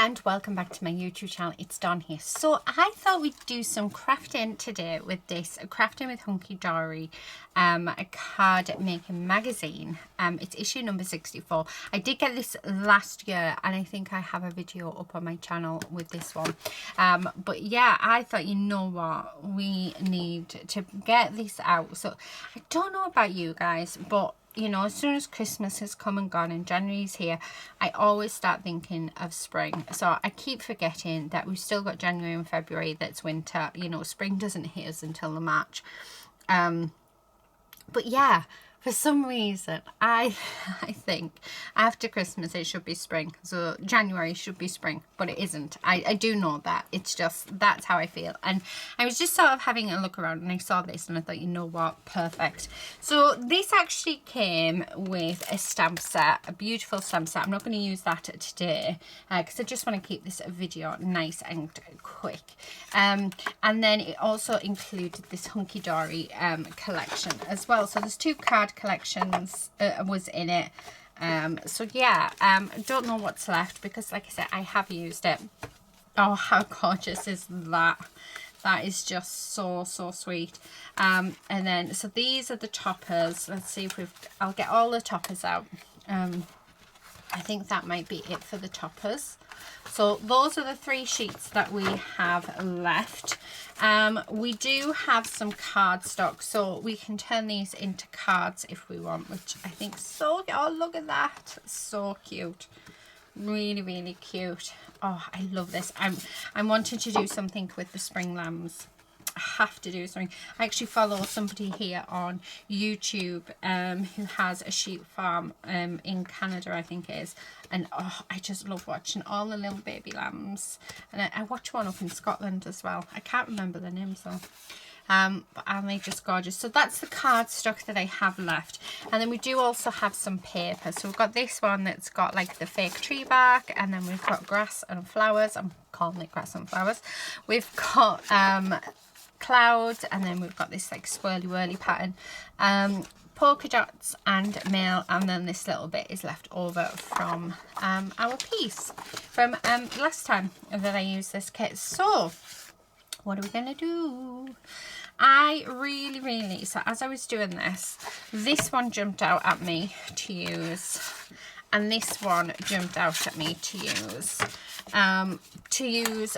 And welcome back to my YouTube channel. It's Dawn here. So I thought we'd do some crafting today with this Crafting with Hunkydory a card making magazine. It's issue number 64. I did get this last year and I think I have a video up on my channel with this one. But yeah, I thought, you know what, we need to get this out. So I don't know about you guys, but you know, as soon as Christmas has come and gone and January's here, I always start thinking of spring. So I keep forgetting that we've still got January and February that's winter. You know, spring doesn't hit us until the March. But yeah, for some reason, I think after Christmas it should be spring. So January should be spring, but it isn't. I do know that. It's just, that's how I feel. And I was just sort of having a look around and I saw this and I thought, you know what, perfect. So this actually came with a stamp set, a beautiful stamp set. I'm not going to use that today because I just want to keep this video nice and quick. And then it also included this Hunkydory collection as well. So there's two card collections was in it. So yeah, don't know what's left because like I said, I have used it. Oh, how gorgeous is that? That is just so sweet. And then so these are the toppers. Let's see if I'll get all the toppers out. I think that might be it for the toppers. So those are the 3 sheets that we have left. We do have some cardstock, so we can turn these into cards if we want, which I think so. Oh, look at that, so cute, really cute. Oh, I love this. I'm wanting to do something with the spring lambs. I have to do something. I actually follow somebody here on YouTube who has a sheep farm in Canada, I think it is, and oh, I just love watching all the little baby lambs. And I watch one up in Scotland as well. I can't remember the names though. But aren't they just gorgeous? So that's the cardstock that I have left. And then we do also have some paper. So we've got this one that's got like the fake tree bark, and then we've got grass and flowers. I'm calling it grass and flowers. We've got clouds, and then we've got this like swirly whirly pattern, polka dots and mail, and then this little bit is left over from our piece from last time that I used this kit. So what are we gonna do? I really, so as I was doing this one jumped out at me to use, and this one jumped out at me to use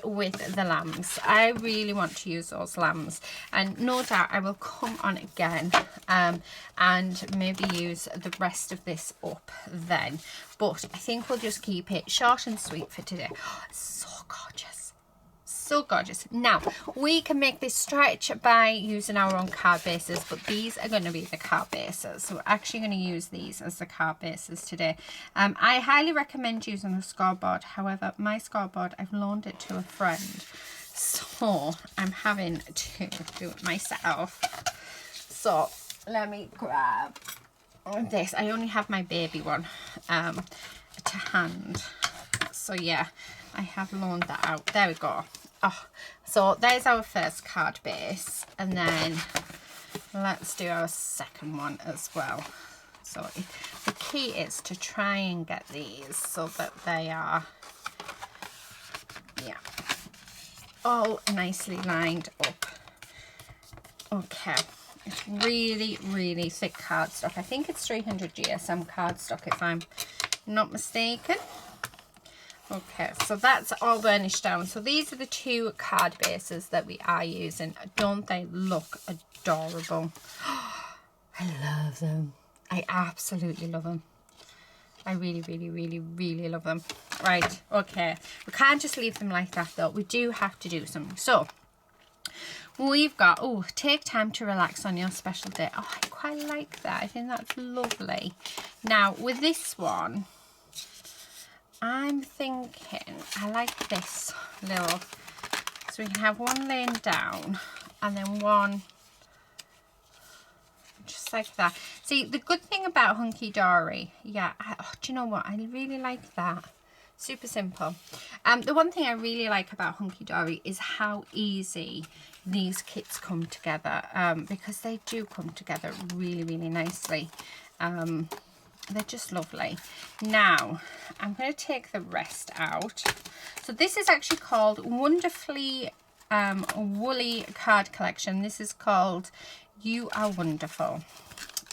with the lambs. I really want to use those lambs, and no doubt I will come on again and maybe use the rest of this up then, but I think we'll just keep it short and sweet for today. Oh, so gorgeous, so gorgeous. Now we can make this stretch by using our own card bases, but these are going to be the card bases, so we're actually going to use these as the card bases today. I highly recommend using a scoreboard. However, my scoreboard, I've loaned it to a friend, so I'm having to do it myself. So let me grab this. I only have my baby one to hand, so yeah, I have loaned that out. There we go. Oh, so there's our first card base, and then let's do our second one as well. So the key is to try and get these so that they are, yeah, all nicely lined up. Okay, it's really thick cardstock. I think it's 300 GSM cardstock if I'm not mistaken. Okay, so that's all burnished down. So these are the 2 card bases that we are using. Don't they look adorable? I love them. I absolutely love them. I really love them. Right, okay. We can't just leave them like that though. We do have to do something. So we've got, oh, take time to relax on your special day. Oh, I quite like that. I think that's lovely. Now with this one, I'm thinking I like this little, so we can have one laying down and then one just like that. See, the good thing about Hunkydory, yeah, do you know what, I really like that. Super simple. The one thing I really like about Hunkydory is how easy these kits come together, because they do come together really nicely. they're just lovely. Now, I'm going to take the rest out. So this is actually called Wonderfully Woolly Card Collection. This is called You Are Wonderful.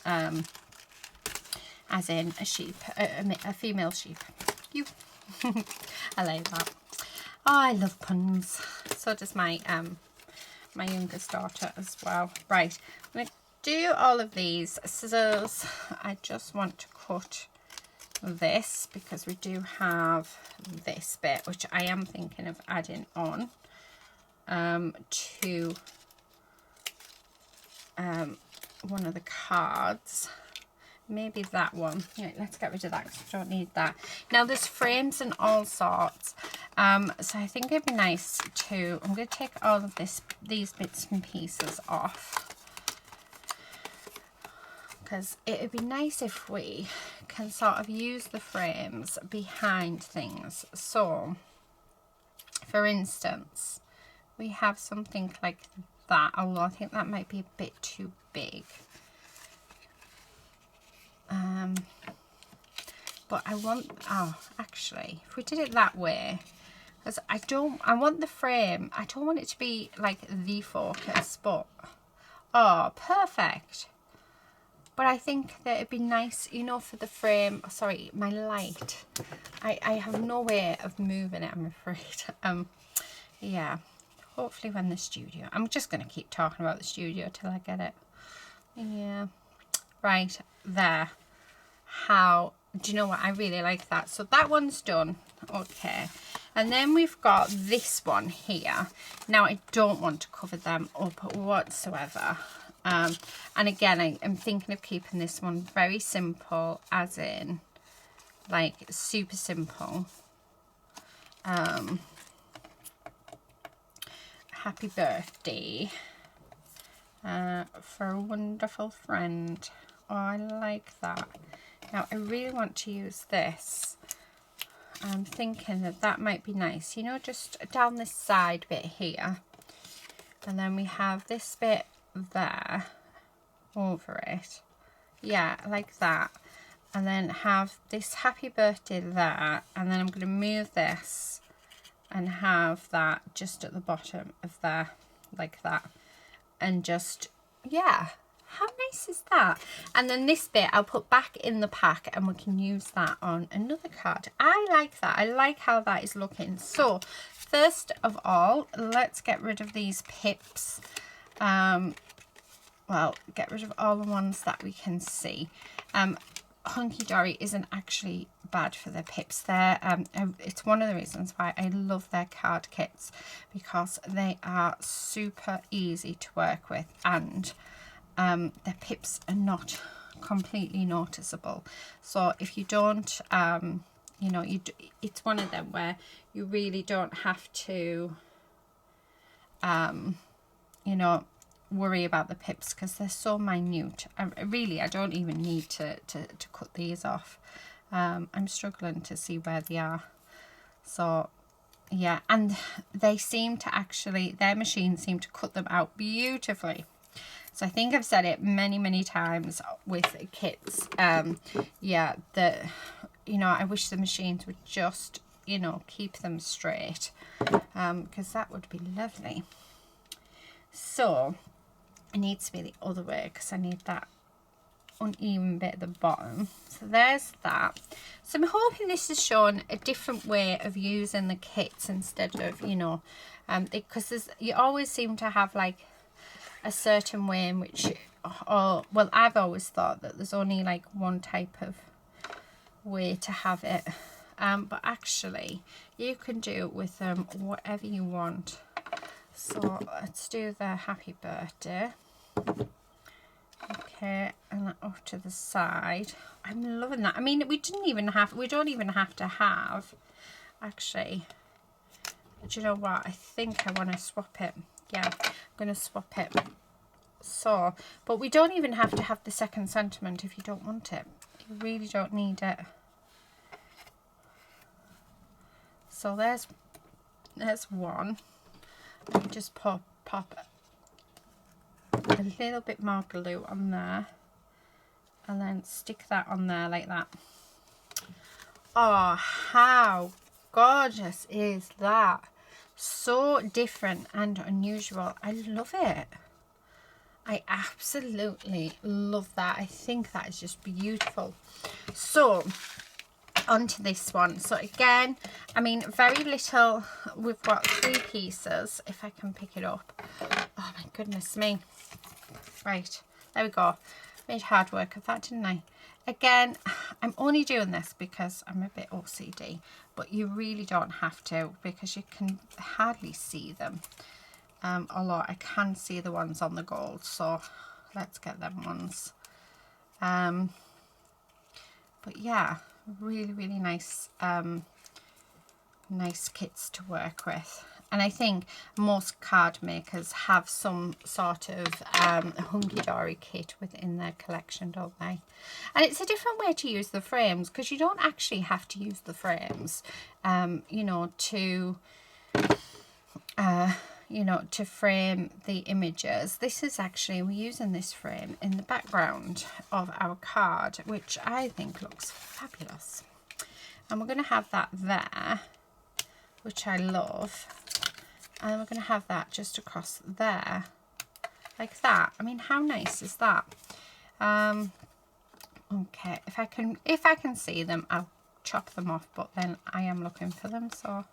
As in a sheep, a female sheep. You. I like that. Oh, I love puns. So does my my youngest daughter as well. Right, I'm going to do all of these scissors. I just want to cut this because we do have this bit, which I am thinking of adding on to one of the cards. Maybe that one. Yeah, let's get rid of that because I don't need that. Now there's frames and all sorts. So I think it'd be nice to, I'm going to take all of these bits and pieces off. Because it would be nice if we can sort of use the frames behind things. So, for instance, we have something like that, although I think that might be a bit too big. But I want, oh, actually, if we did it that way, because I want the frame, I don't want it to be like the focus, but, oh, perfect. But I think that it'd be nice, you know, for the frame, sorry, my light. I have no way of moving it, I'm afraid. Yeah, hopefully when the studio, I'm just going to keep talking about the studio till I get it. Yeah, right, there. How, do you know what, I really like that. So that one's done. Okay, and then we've got this one here. Now I don't want to cover them up whatsoever. And again, I'm thinking of keeping this one very simple, as in like super simple. Happy birthday for a wonderful friend. Oh, I like that. Now I really want to use this. I'm thinking that that might be nice, you know, just down this side bit here, and then we have this bit there over it, yeah, like that, and then have this happy birthday there, and then I'm going to move this and have that just at the bottom of there, like that, and just, yeah, how nice is that? And then this bit I'll put back in the pack and we can use that on another card. I like that. I like how that is looking. So first of all, let's get rid of these pips. Well, get rid of all the ones that we can see. Hunkydory isn't actually bad for their pips. They're, it's one of the reasons why I love their card kits, because they are super easy to work with, and their pips are not completely noticeable. So if you don't, you know, it's one of them where you really don't have to, you know, worry about the pips because they're so minute. I don't even need to cut these off. I'm struggling to see where they are. So yeah, and they seem to actually, their machines seem to cut them out beautifully. So I think I've said it many times with kits. Yeah, that, you know, I wish the machines would just, you know, keep them straight, because that would be lovely. So it needs to be the other way because I need that uneven bit at the bottom. So there's that. So I'm hoping this has shown a different way of using the kits instead of, you know, because you always seem to have like a certain way in which, or well, I've always thought that there's only like one type of way to have it, but actually you can do it with whatever you want. So let's do the happy birthday. Okay, and that off to the side. I'm loving that. I mean, we don't even have to have, actually, do you know what, I think I want to swap it. Yeah, I'm going to swap it. So, but we don't even have to have the second sentiment if you don't want it. You really don't need it. So there's one. Let me just pop a little bit more glue on there. and then stick that on there like that. Oh, how gorgeous is that? So different and unusual. I love it. I absolutely love that. I think that is just beautiful. So onto this one. So again, I mean, very little. We've got 3 pieces, if I can pick it up. Oh my goodness me. Right, there we go. Made hard work of that, didn't I? Again, I'm only doing this because I'm a bit OCD, but you really don't have to, because you can hardly see them. Although I can see the ones on the gold, so let's get them ones. But yeah, really nice, nice kits to work with. And I think most card makers have some sort of Hunkydory kit within their collection, don't they? And it's a different way to use the frames, because you don't actually have to use the frames, you know, to frame the images. This is actually, we're using this frame in the background of our card, which I think looks fabulous. And we're going to have that there, which I love. And we're going to have that just across there, like that. I mean, how nice is that? Okay, if I can see them, I'll chop them off, but then I am looking for them, so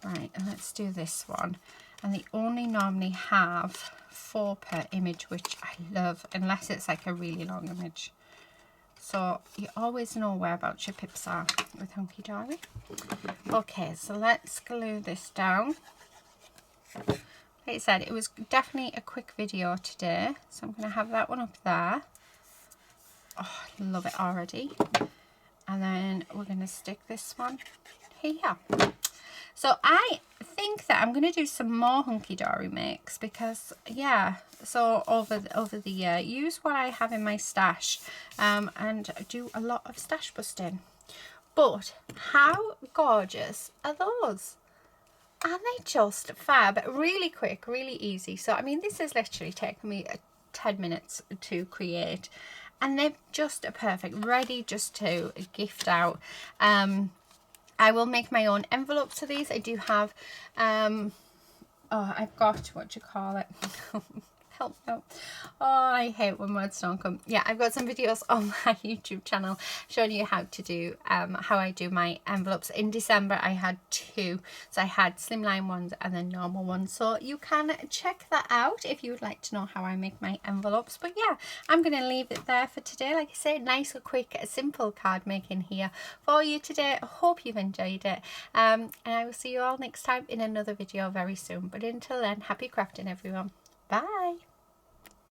right. And let's do this one. And they only normally have 4 per image, which I love, unless it's like a really long image. So you always know whereabouts your pips are with Hunkydory. Okay, so let's glue this down. Like I said, it was definitely a quick video today, so I'm going to have that one up there. Oh, I love it already. And then we're going to stick this one here. So I think that I'm going to do some more Hunkydory makes, because yeah, so over the year, use what I have in my stash, and do a lot of stash busting. But how gorgeous are those? Aren't they just fab? Really quick, really easy. So I mean, this has literally taken me 10 minutes to create, and they're just perfect, ready just to gift out. I will make my own envelopes to these. I do have oh, I've got, what do you call it? Help me out. Oh, I hate when words don't come. Yeah, I've got some videos on my YouTube channel showing you how to do how I do my envelopes. In December I had 2, so I had slimline ones and then normal ones, so you can check that out if you would like to know how I make my envelopes. But yeah, I'm going to leave it there for today. Like I say, nice, quick, simple card making here for you today. I hope you've enjoyed it, and I will see you all next time in another video very soon. But until then, happy crafting everyone. Bye.